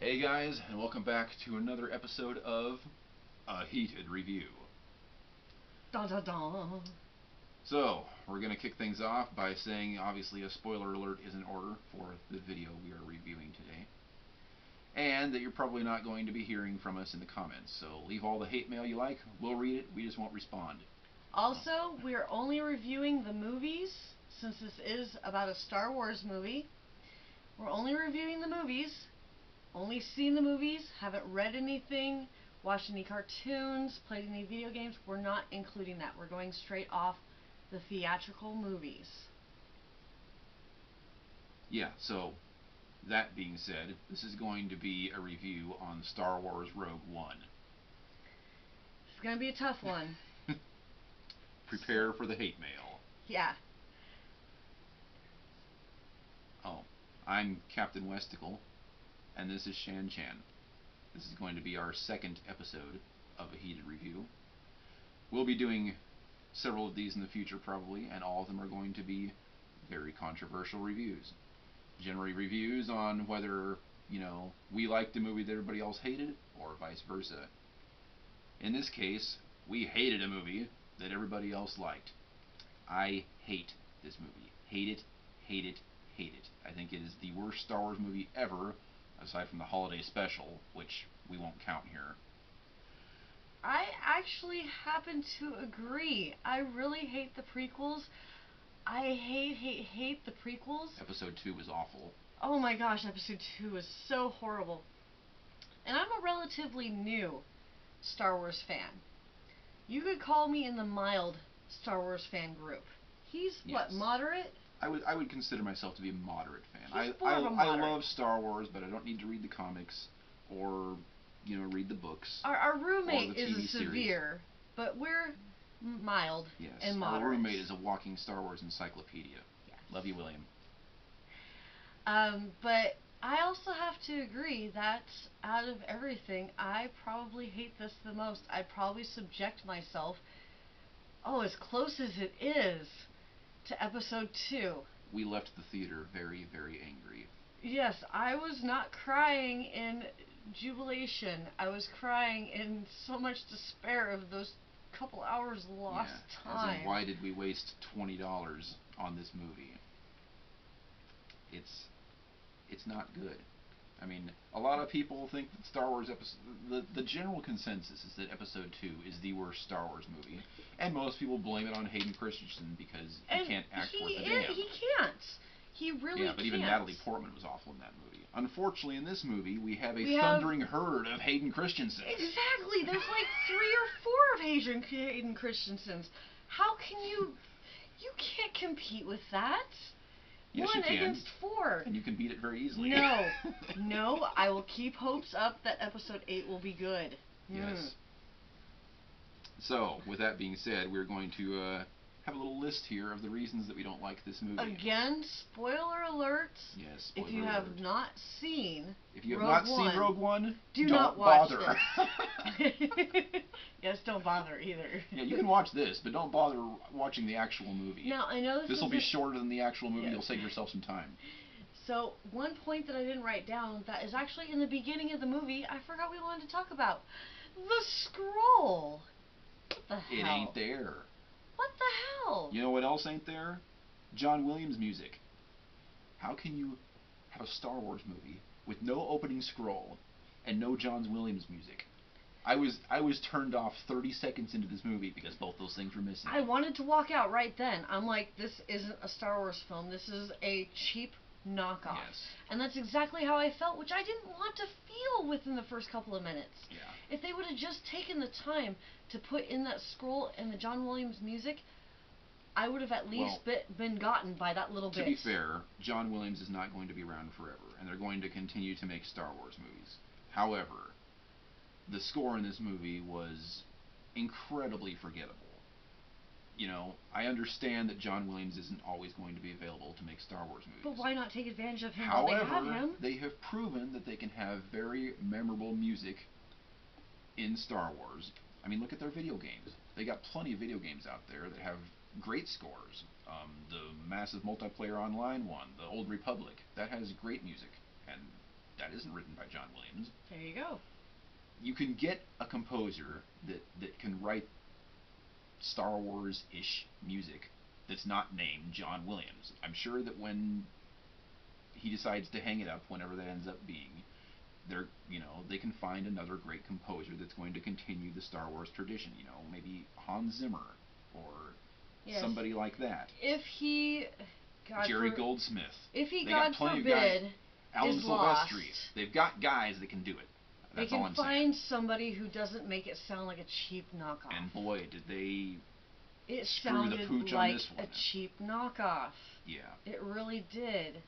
Hey guys, and welcome back to another episode of A Heated Review. Dun dun dun. So, we're going to kick things off by saying obviously a spoiler alert is in order for the video we are reviewing today. And that you're probably not going to be hearing from us in the comments. So leave all the hate mail you like, we'll read it, we just won't respond. Also, we are only reviewing the movies, since this is about a Star Wars movie. We're only reviewing the movies, only seen the movies, haven't read anything, watched any cartoons, played any video games. We're not including that. We're going straight off the theatrical movies. Yeah, so that being said, this is going to be a review on Star Wars Rogue One. It's going to be a tough one. Prepare for the hate mail. Yeah. Oh, I'm Captain Westicle, and this is Shan Chan. This is going to be our second episode of A Heated Review. We'll be doing several of these in the future probably, and all of them are going to be very controversial reviews. Generally reviews on whether, we liked a movie that everybody else hated, or vice versa. In this case, we hated a movie that everybody else liked. I hate this movie. Hate it, hate it, hate it. I think it is the worst Star Wars movie ever, aside from the holiday special, which we won't count here. I actually happen to agree. I really hate the prequels. I hate the prequels. Episode 2 was awful. Oh my gosh, episode 2 was so horrible. And I'm a relatively new Star Wars fan. You could call me in the mild Star Wars fan group. He's, Yes. Moderate? I would consider myself to be a moderate fan. He's more of a moderate. I love Star Wars, but I don't need to read the comics or read the books. Our roommate the is TV a severe, but we're mild and moderate. Our roommate is a walking Star Wars encyclopedia. Yes. Love you, William. But I also have to agree that out of everything, I probably hate this the most. I'd probably subject myself, as close as it is, to episode 2. We left the theater very, very angry. Yes, I was not crying in jubilation. I was crying in so much despair of those couple hours lost time. As in, why did we waste $20 on this movie? It's not good. I mean, a lot of people think that Star Wars the general consensus is that Episode 2 is the worst Star Wars movie, and most people blame it on Hayden Christensen because he can't act worth a damn. He can't. He really can't. Yeah, but even Natalie Portman was awful in that movie. Unfortunately, in this movie, we have a thundering herd of Hayden Christensens. Exactly. There's like 3 or 4 of Hayden Christensens. How can you can't compete with that. Yes, 1 you can. against 4. And you can beat it very easily. No, I will keep hopes up that episode 8 will be good. Yes. So, with that being said, we're going to have a little list here of the reasons that we don't like this movie. Again, spoiler alert. Yes, spoiler If you alert. have not seen seen Rogue One, do don't not watch bother. Yes, don't bother either. Yeah, you can watch this, but don't bother watching the actual movie. Now, I know this will be shorter than the actual movie. Yes. You'll save yourself some time. So, one point that I didn't write down that is actually in the beginning of the movie, I forgot we wanted to talk about. The scroll. What the hell? It ain't there. What the hell? You know what else ain't there? John Williams music. How can you have a Star Wars movie with no opening scroll and no John Williams music? I was turned off 30 seconds into this movie because both those things were missing. I wanted to walk out right then. I'm like, this isn't a Star Wars film. This is a cheap knockoff. Yes. And that's exactly how I felt, which I didn't want to feel within the first couple of minutes. Yeah. If they would have just taken the time to put in that scroll and the John Williams music, I would have at least been gotten by that little bit. To be fair, John Williams is not going to be around forever, and they're going to continue to make Star Wars movies. However, the score in this movie was incredibly forgettable. I understand that John Williams isn't always going to be available to make Star Wars movies. But why not take advantage of him while they have him? They have proven that they can have very memorable music in Star Wars. I mean, look at their video games. They got plenty of video games out there that have great scores. The massive multiplayer online one, the Old Republic, that has great music, and that isn't written by John Williams. There you go. You can get a composer that can write Star Wars-ish music that's not named John Williams. I'm sure that when he decides to hang it up, whenever that ends up being, they can find another great composer that's going to continue the Star Wars tradition. Maybe Hans Zimmer or somebody like that. If he, Jerry Goldsmith. If he, they God got plenty forbid, of Alan is Silvestri. lost, They've got guys that can do it. That's all I'm saying. They can find somebody who doesn't make it sound like a cheap knockoff. And boy, did they it screw the pooch like on this one. A cheap knockoff. Yeah. It really did.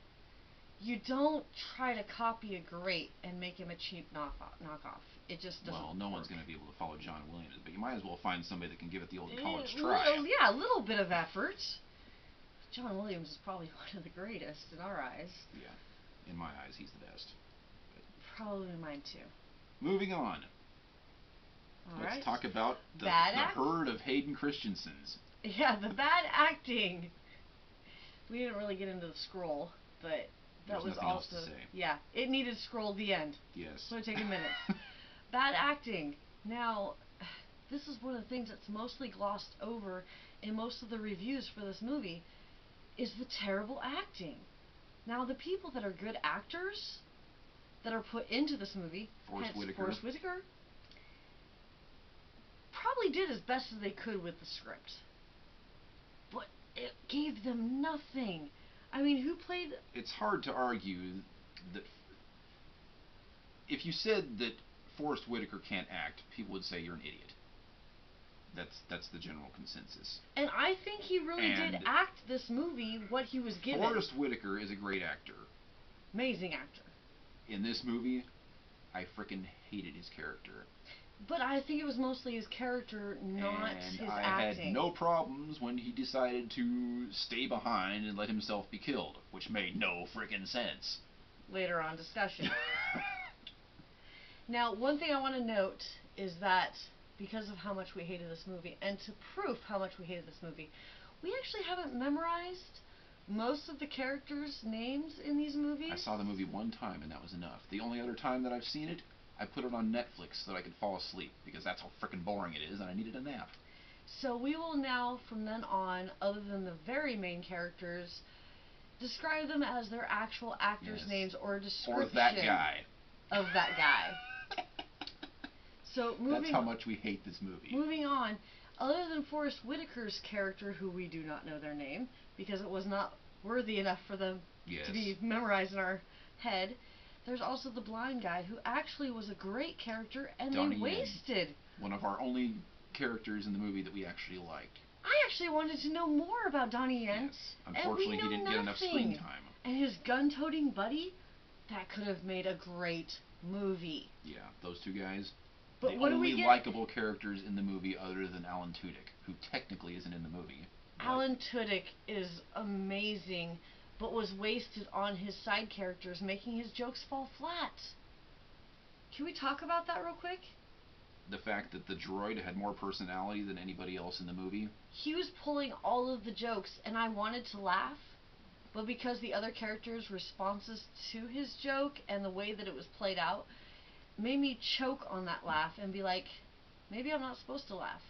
You don't try to copy a great and make him a cheap knockoff. It just doesn't. Well, no one's going to be able to follow John Williams, but you might as well find somebody that can give it the old college try. try. A little bit of effort. John Williams is probably one of the greatest in our eyes. Yeah, in my eyes, he's the best. But probably mine too. Moving on. Let's talk about the herd of Hayden Christensen's. Yeah, the bad acting. We didn't really get into the scroll, but that was also yeah. It needed scroll the end. Yes. So take a minute. Bad acting. Now, this is one of the things that's mostly glossed over in most of the reviews for this movie, is the terrible acting. Now, the people that are good actors that are put into this movie, Forrest Whitaker, probably did as best as they could with the script. But it gave them nothing. I mean, who played... It's hard to argue that... If you said that Forrest Whitaker can't act, people would say you're an idiot. That's the general consensus. And I think he really did act this movie what he was given. Forrest Whitaker is a great actor. Amazing actor. In this movie, I frickin' hated his character. But I think it was mostly his character, not his acting. I had no problems when he decided to stay behind and let himself be killed, which made no frickin' sense. Later on discussion. Now, one thing I want to note is that because of how much we hated this movie, and to prove how much we hated this movie, we actually haven't memorized most of the characters' names in these movies. I saw the movie one time, and that was enough. The only other time that I've seen it, I put it on Netflix so that I could fall asleep, because that's how frickin' boring it is, and I needed a nap. So we will now, from then on, other than the very main characters, describe them as their actual actors' names or a description or that guy. Of that guy. So that's how much we hate this movie. Moving on, other than Forrest Whitaker's character, who we do not know their name, because it was not worthy enough for them to be memorized in our head, there's also the blind guy, who actually was a great character, and they wasted. One of our only characters in the movie that we actually liked. I actually wanted to know more about Donnie Yen. Yes. Unfortunately, he didn't get enough screen time. And his gun-toting buddy, that could have made a great movie. Yeah, those two guys. But the only likable characters in the movie other than Alan Tudyk, who technically isn't in the movie. Alan Tudyk is amazing, but was wasted on his side characters, making his jokes fall flat. Can we talk about that real quick? The fact that the droid had more personality than anybody else in the movie. He was pulling all of the jokes, and I wanted to laugh, but because the other characters' responses to his joke and the way that it was played out made me choke on that laugh and be like, maybe I'm not supposed to laugh.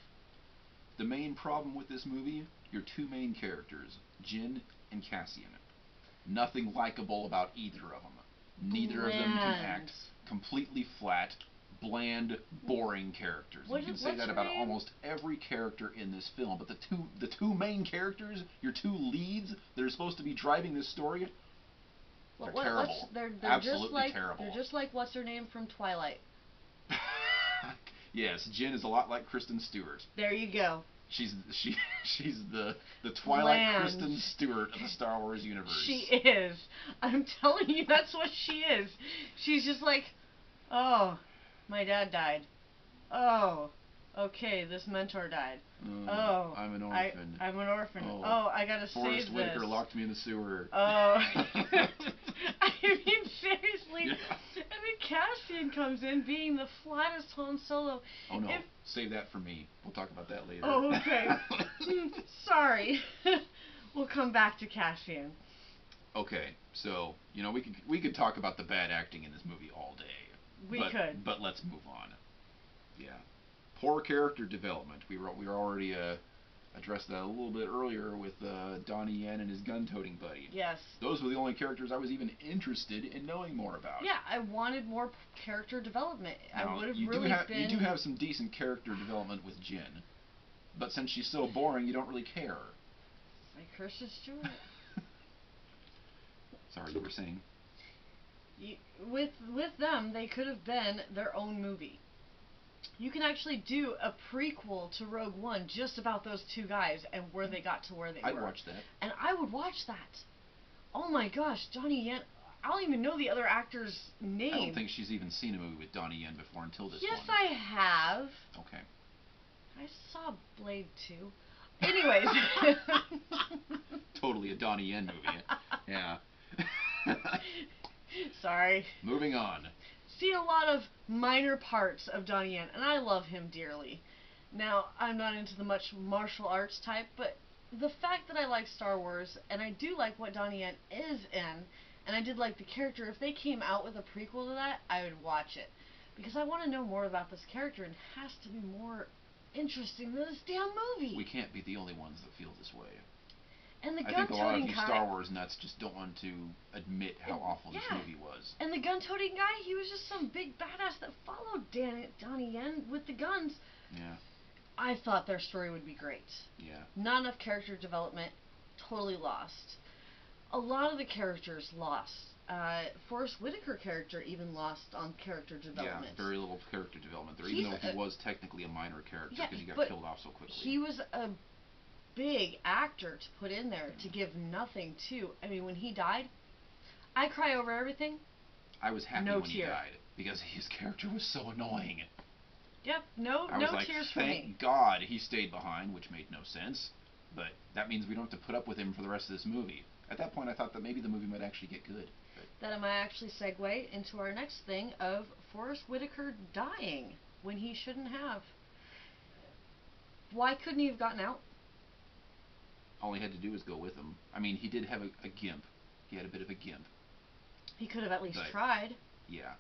The main problem with this movie, your two main characters, Jyn and Cassian. Nothing likable about either of them. Neither of them can act. Completely flat, bland, boring characters. You can say that about almost every character in this film, but the two main characters, your two leads that are supposed to be driving this story, they're terrible. They're absolutely terrible. They're just like what's her name from Twilight. Yes, Jyn is a lot like Kristen Stewart. There you go. She's the Twilight Kristen Stewart of the Star Wars universe. She is. I'm telling you, that's what she is. She's just like, oh, my dad died. Oh, okay, this mentor died. Oh, I'm an orphan. I'm an orphan. Oh, I gotta save this. Forrest Whitaker locked me in the sewer. Oh. I mean, seriously. Yeah. And then Cassian comes in being the flattest Han Solo. Oh, no. Save that for me. We'll talk about that later. Oh, okay. Sorry. We'll come back to Cassian. Okay, so we could talk about the bad acting in this movie all day. We could. But let's move on. Yeah, poor character development. We were already addressed that a little bit earlier with Donnie Yen and his gun-toting buddy. Yes. Those were the only characters I was even interested in knowing more about. Yeah, I wanted more character development. Now, I would have you really been. You do have some decent character development with Jin, but since she's so boring, you don't really care. My curse is Stewart. Sorry, you were saying. With them, they could have been their own movie. You can actually do a prequel to Rogue One just about those two guys and where they got to where they were. I'd watch that. And I would watch that. Oh my gosh, Donnie Yen. I don't even know the other actor's name. I don't think she's even seen a movie with Donnie Yen before until this yes, one. Yes, I have. Okay. I saw Blade 2. Anyways. Totally a Donnie Yen movie. Yeah. Sorry. Moving on. See a lot of minor parts of Donnie Yen, and I love him dearly. Now, I'm not into the much martial arts type, but the fact that I like Star Wars, and I do like what Donnie Yen is in, and I did like the character, if they came out with a prequel to that, I would watch it. Because I want to know more about this character, and it has to be more interesting than this damn movie. We can't be the only ones that feel this way. And the I think a lot of you guy, Star Wars nuts just don't want to admit how awful this movie was. And the gun-toting guy, he was just some big badass that followed Donnie Yen with the guns. Yeah. I thought their story would be great. Yeah. Not enough character development, totally lost. A lot of the characters lost. Forrest Whitaker character even lost on character development. Yeah, very little character development there, even though he was technically a minor character because he got killed off so quickly. He was a big actor to put in there to give nothing to. I mean, when he died, I cry over everything. I was happy when he died because his character was so annoying. Yep, no tears for me. Thank God he stayed behind, which made no sense. But that means we don't have to put up with him for the rest of this movie. At that point, I thought that maybe the movie might actually get good. That might actually segue into our next thing of Forrest Whitaker dying when he shouldn't have. Why couldn't he have gotten out? All he had to do was go with him. I mean, he did have a gimp. He had a bit of a gimp. He could have at least tried. Yeah.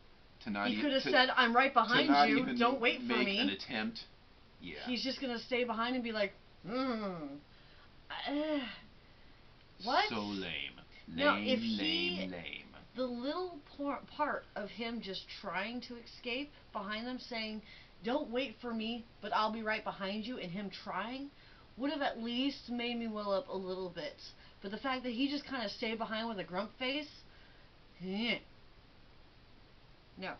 He could have said, I'm right behind you, don't wait for me. Make an attempt. Yeah. He's just going to stay behind and be like, what? So lame. Lame. The little part of him just trying to escape behind them, saying, don't wait for me, but I'll be right behind you, and him trying, would have at least made me well up a little bit. But the fact that he just kind of stayed behind with a grump face, no.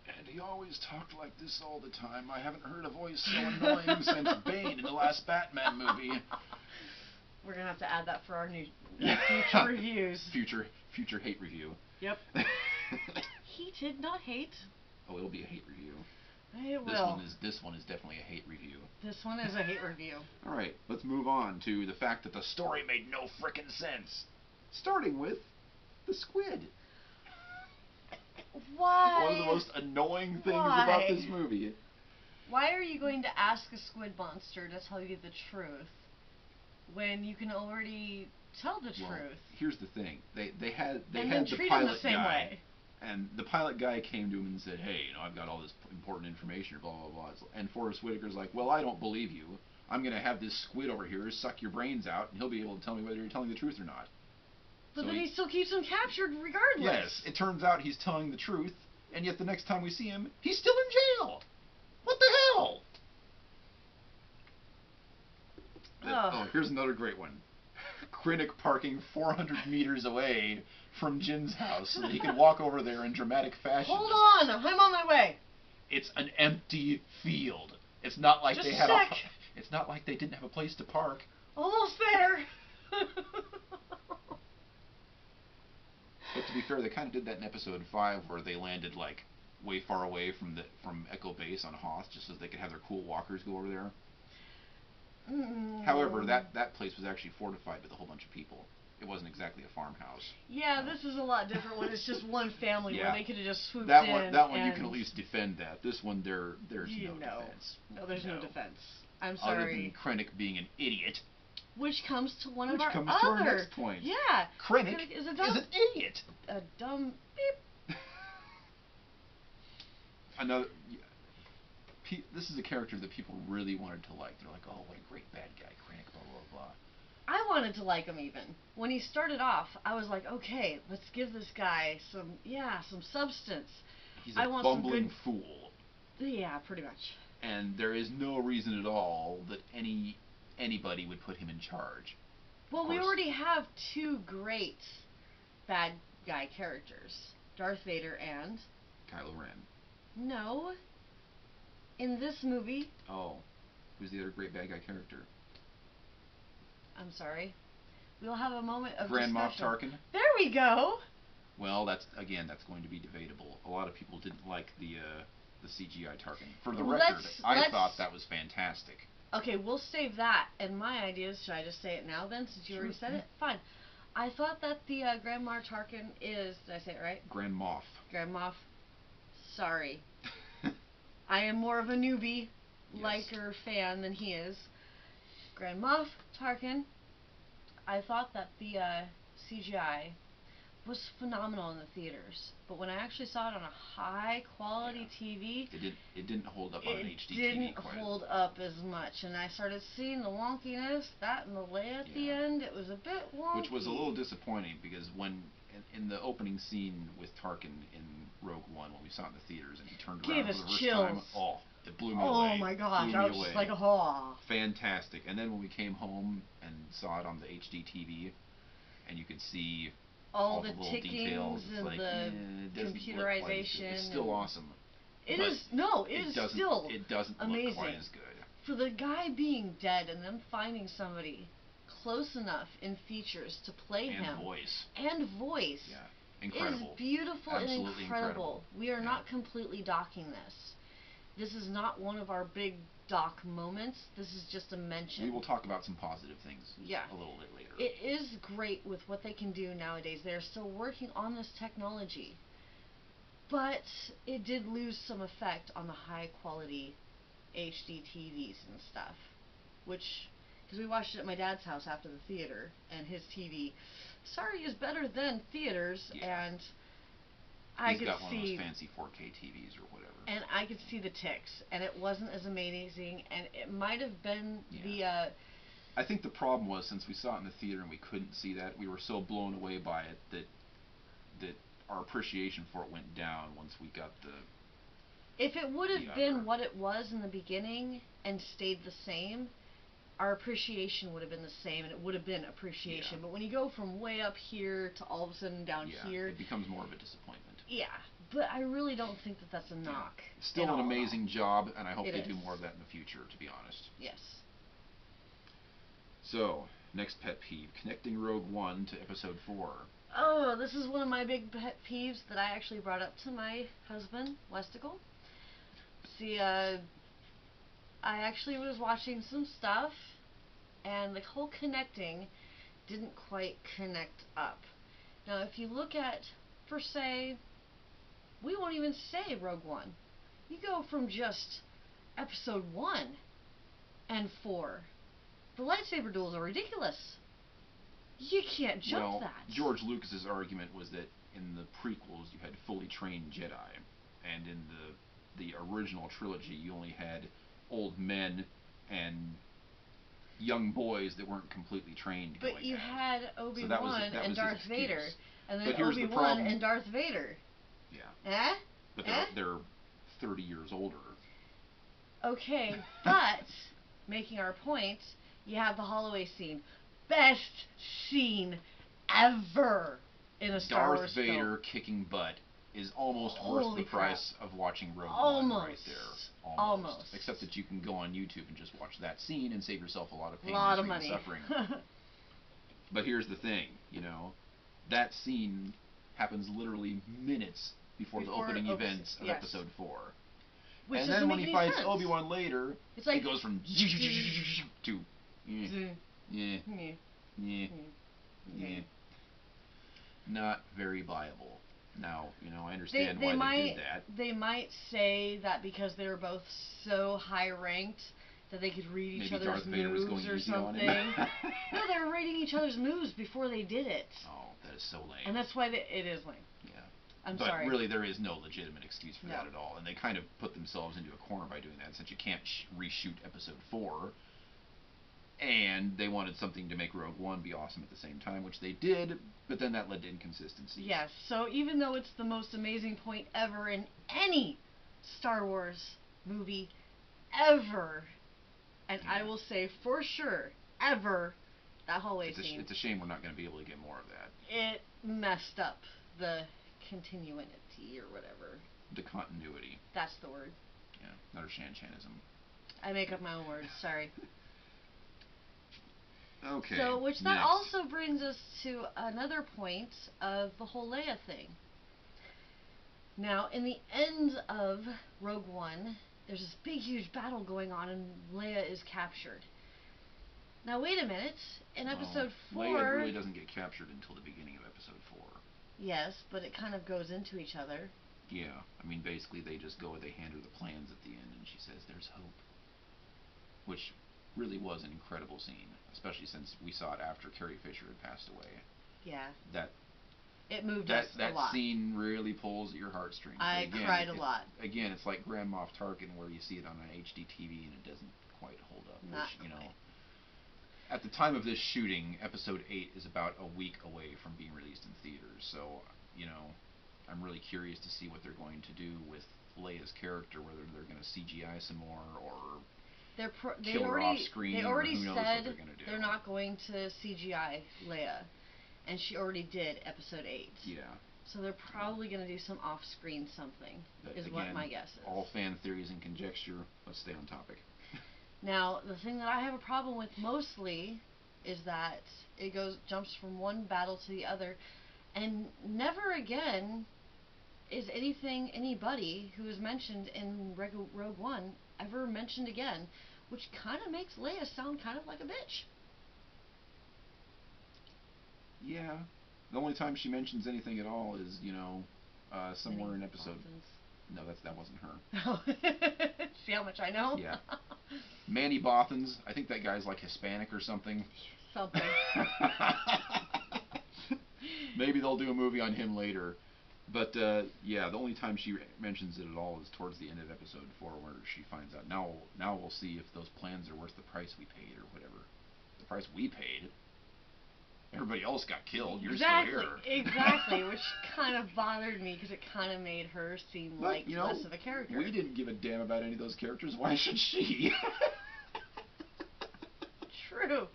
And he always talked like this all the time. I haven't heard a voice so annoying since Bane in the last Batman movie. We're going to have to add that for our new future reviews. Future hate review. Yep. He did not hate. Oh, it'll be a hate review. It will. This one is definitely a hate review. This one is a hate review. All right, let's move on to the fact that the story made no frickin' sense. Starting with the squid. Why? One of the most annoying things about this movie. Why are you going to ask a squid monster to tell you the truth when you can already tell the truth? Here's the thing. They had the pilot guy. And the pilot guy came to him and said, hey, I've got all this important information, blah, blah, blah. And Forrest Whitaker's like, well, I don't believe you. I'm going to have this squid over here suck your brains out, and he'll be able to tell me whether you're telling the truth or not. But then he still keeps him captured regardless. Yes, it turns out he's telling the truth, and yet the next time we see him, he's still in jail. What the hell? Oh, here's another great one. Krennic parking 400 meters away from Jin's house so that he can walk over there in dramatic fashion. Hold on, I'm on my way. It's an empty field. It's not like It's not like they didn't have a place to park. Almost there. But to be fair, they kind of did that in episode 5 where they landed like way far away from Echo Base on Hoth just so they could have their cool walkers go over there. However, that place was actually fortified with a whole bunch of people. It wasn't exactly a farmhouse. Yeah, this is a lot different when it's just one family where they could have just swooped in. That one you can at least defend that. This one there's no defense. No, there's no defense. I'm sorry. Other than Krennic being an idiot. Which comes to one Which of our comes other. to our next point. Yeah. Krennic is an idiot. A dumb beep. Another. This is a character that people really wanted to like. They're like, oh, what a great bad guy, Krennic, blah, blah, blah. I wanted to like him even. When he started off, I was like, okay, let's give this guy some substance. He's a bumbling fool. Yeah, pretty much. And there is no reason at all that anybody would put him in charge. Well, we already have two great bad guy characters. Darth Vader and... Kylo Ren. No. In this movie... Oh. Who's the other great bad guy character? I'm sorry. We'll have a moment of Grand Moff discussion. Tarkin? There we go! Well, that's going to be debatable. A lot of people didn't like the CGI Tarkin. For the record, I thought that was fantastic. Okay, we'll save that. And my ideas, should I just say it now then, since you already said it? Fine. I thought that the Grand Moff Tarkin is... Did I say it right? Grand Moff. Grand Moff. Sorry. I am more of a newbie, liker fan than he is. Grand Moff Tarkin. I thought that the CGI was phenomenal in the theaters, but when I actually saw it on a high quality TV, it didn't hold up on an HD TV. It didn't hold up as much, and I started seeing the wonkiness, that and the Leia at the end. It was a bit wonky, which was a little disappointing because when in the opening scene with Tarkin in Rogue One, when we saw it in the theaters and he turned around for the first time, oh, it blew me away. Oh my gosh, I was just like, oh, fantastic. And then when we came home and saw it on the HD TV, and you could see all the little details and like, the computerization. It's still awesome. It is still it doesn't amazing. Look quite as good. For the guy being dead and them finding somebody close enough in features to play him. And voice. Yeah. Incredible. Is beautiful. Absolutely and incredible. We are not completely docking this. This is not one of our big dock moments. This is just a mention. We will talk about some positive things a little bit later. It is great with what they can do nowadays. They're still working on this technology. But it did lose some effect on the high quality HD TVs and stuff. Which, because we watched it at my dad's house after the theater, and his TV, is better than theaters, and I could see... He's got one of those fancy 4K TVs or whatever. And I could see the ticks, and it wasn't as amazing, and it might have been the... I think the problem was, since we saw it in the theater and we couldn't see that, we were so blown away by it that our appreciation for it went down once we got the... If it would have been what it was in the beginning and stayed the same, our appreciation would have been the same, and it would have been appreciation. But when you go from way up here to all of a sudden down here... it becomes more of a disappointment. Yeah, but I really don't think that that's a knock. Still an amazing job, and I hope they do more of that in the future, to be honest. Yes. So, next pet peeve, connecting Rogue One to Episode 4. Oh, this is one of my big pet peeves that I actually brought up to my husband, Westicle. See, I actually was watching some stuff, and the whole connecting didn't quite connect up. Now, if you look at, per se, we won't even say Rogue One. You go from just Episode 1 and 4. The lightsaber duels are ridiculous. You can't jump that. George Lucas's argument was that in the prequels you had fully trained Jedi, and in the original trilogy you only had old men and young boys that weren't completely trained. But you had Obi-Wan and Darth Vader, and then Obi-Wan and Darth Vader. Yeah. But they're 30 years older. Okay, but making our point, you have the Holloway scene. Best scene ever in a Star Wars film. Darth Vader kicking butt is almost worth the price of watching Rogue One right there. Almost. Except that you can go on YouTube and just watch that scene and save yourself a lot of pain and suffering. But here's the thing, that scene happens literally minutes before the opening events of Episode 4. Which and then when he fights Obi-Wan later, it goes from to not very viable. Now, I understand why they did that. They might say that because they were both so high ranked that they could read each Maybe other's Darth Vader was moves going or easy on something. him. No, they were reading each other's moves before they did it. Oh, that is so lame. And that's why it is lame. Yeah. I'm but sorry. But really, there is no legitimate excuse for No. that at all. And they kind of put themselves into a corner by doing that, since you can't reshoot Episode 4. And they wanted something to make Rogue One be awesome at the same time, which they did, but then that led to inconsistency. Yes, so even though it's the most amazing point ever in any Star Wars movie ever, and Yeah. I will say for sure, ever, that hallway scene. It's a shame we're not going to be able to get more of that. It messed up the continuity or whatever. The continuity. That's the word. Yeah, another Shan-Chanism. I make up my own words, sorry. Okay. So, which that next. also brings us to another point of the whole Leia thing. Now, in the end of Rogue One, there's this big, huge battle going on, and Leia is captured. Now, wait a minute. In Episode 4... Leia really doesn't get captured until the beginning of Episode 4. Yes, but it kind of goes into each other. Yeah. I mean, basically, they hand her the plans at the end, and she says, "There's hope." Which really was an incredible scene, especially since we saw it after Carrie Fisher had passed away. Yeah. It moved us a lot. That scene really pulls at your heartstrings. I cried a lot. Again, it's like Grand Moff Tarkin, where you see it on an HD TV and it doesn't quite hold up. Not which, quite. At the time of this shooting, Episode 8 is about a week away from being released in theaters. So, I'm really curious to see what they're going to do with Leia's character, whether they're going to CGI some more or kill her off screen. They already who knows said what they're going to do. they're not going to CGI Leia, and she already did Episode 8. Yeah. So they're probably going to do some off-screen something, is what my guess is. All fan theories and conjecture. Let's stay on topic. Now, the thing that I have a problem with mostly is that it jumps from one battle to the other, and never again is anybody who is mentioned in Rogue One ever mentioned again, which kind of makes Leia sound kind of like a bitch. Yeah. The only time she mentions anything at all is, somewhere in Episode... No, that wasn't her. See how much I know? Yeah. Manny Bothans. I think that guy's like Hispanic or something. Something. Maybe they'll do a movie on him later. But, yeah, the only time she mentions it at all is towards the end of Episode 4, where she finds out, now we'll see if those plans are worth the price we paid, or whatever. The price we paid? Everybody else got killed. You're still here. Exactly, which kind of bothered me, because it kind of made her seem like less of a character. We didn't give a damn about any of those characters. Why should she? True.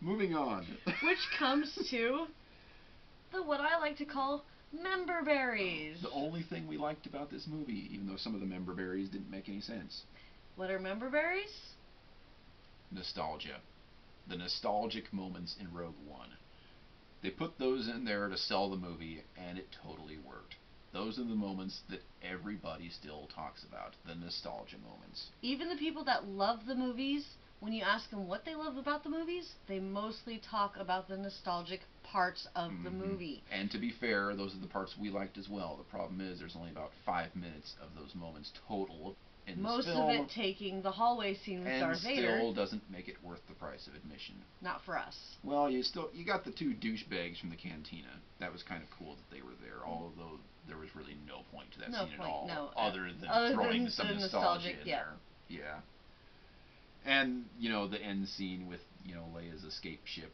Moving on. Which comes to what I like to call member berries. The only thing we liked about this movie, even though some of the member berries didn't make any sense. What are member berries? Nostalgia. The nostalgic moments in Rogue One. They put those in there to sell the movie, and it totally worked. Those are the moments that everybody still talks about, the nostalgia moments. Even the people that love the movies, when you ask them what they love about the movies, they mostly talk about the nostalgic parts of the movie. And to be fair, those are the parts we liked as well. The problem is there's only about 5 minutes of those moments total in this film. Most of it taking the hallway scene with Darth Vader. And still doesn't make it worth the price of admission. Not for us. Well, you got the 2 douchebags from the cantina. That was kind of cool that they were there, although there was really no point to that scene at all. Other than throwing some nostalgia in there. Yeah. And, the end scene with, Leia's escape ship